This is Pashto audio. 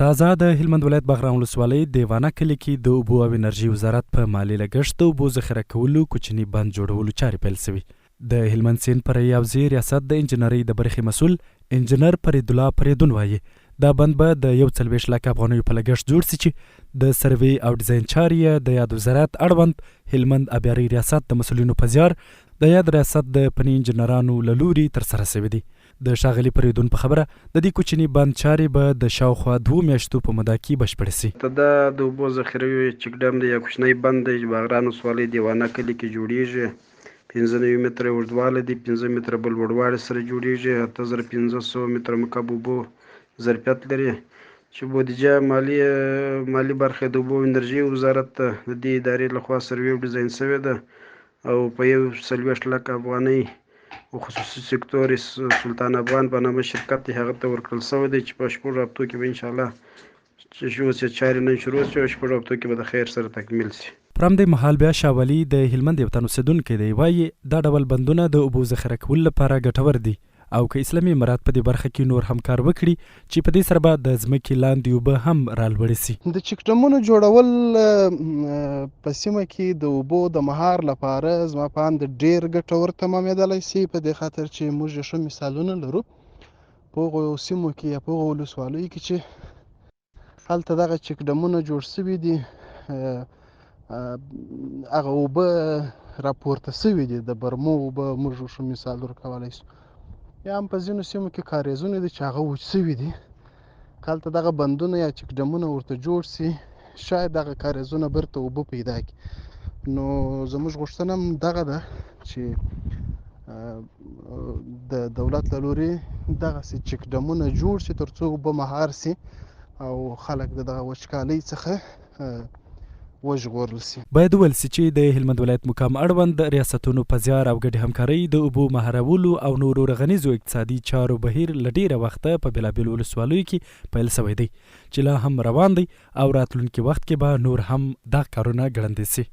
تازه د هلمند ولایت بغرام ولسوالۍ دیوانه کلي کې د اوبو او انرژي وزارت په مالي لګښت د اوبو ذخیره کولو کوچني بند جوړولو چارې پیل شوي. د هلمند سیند فرعي حوزې ریاست د انجنیرۍ د برخې مسؤل انجنیر فرید الله فریدون وایي دا بند به د 1.4 لک افغانیو په لګښت جوړ شي چې د سروې او ډیزاین چارې د یاد وزارت اړوند هلمند ابیاري ریاست د مسؤلینو په زیار د یاد ریاست د فني انجنیرانو له لوري ترسره شوي دي. د ښاغلي فریدون په خبره د دې کوچني بند چارې به د شاوخوا 2 میاشتو په موده کې بشپړې شي. دا د اوبو ذخیروي چک ډیم دی، یا کوچنی بند دی چې بغرام ولسوالۍ دیوانه کلي کې جوړیږي. 95 متره اوږدوالی دی، 15 متره بل لوړوالي سره جوړیږي. 8500 متره مکعب اوبو ظرفیت لري چې بودیجه مالی برخه د اوبو انرژي وزارت د دې ادارې لخوا سروې او ډیزاین شوې ده او په 1.4 لک افغانۍ او خصوصي سکتور سلطان افغان په نامه شرکت هغه ته ورکړل شوی دی چې په 6 هفتو کې به انشاءالله چې چارې نن شروع شي او 6 هفتو کې به د خیر سره تکمیل شي. پر همدې مهال بیا شاولي د هلمند یو تن اوسېدونکی دی، وایي دا ډول بندونه د اوبو ذخیره کولو لپاره ګټور دي او که اسلامي امارات په دې برخه کې نور همکار وکړي چې په دې سره به د ځمکې لاندې اوبه هم رالوړې شي. د چک ډیمونو جوړول په سیمه کې د اوبو د مهار لپاره زما په اند ډېر ګټور تمامېدلی شي، په دې خاطر چې موږ ښه مثالونه لرو په هغو سیمو کې یا په هغو ولسوالیو کې چې هلته دغه چک ډیمونه جوړ شوي دي، هغه اوبه راپورته شوي دي، د برمو اوبه موږ ښه مثال ورکولی شو. یا هم په ځینو سیمو کې کاریزونه دي چې هغه وچ شوي دي، که هلته دغه بندونه یا چک ډیمونه ورته جوړ شي شاید دغه کاریزونه بیرته اوبه پیدا کړي. نو زموږ غوښتنه هم دغه ده چې د دولت له لوري دغسې چک ډیمونه جوړ شي تر څو اوبه مهار شي او خلک د دغه وچکالۍ څخه وژغورل شي. باید وویل شي چې د هلمند ولایت مقام اړوند ریاستونو په زیار او ګډې همکارۍ د اوبو مهارولو او نورو رغنیزو اقتصادي چارو بهیر له ډېره وخته په بېلابېلو ولسوالیو کې پیل شوی دی چې لا هم روان دی او راتلونکي وخت کې به نور هم دا کارونه ګړندي شي.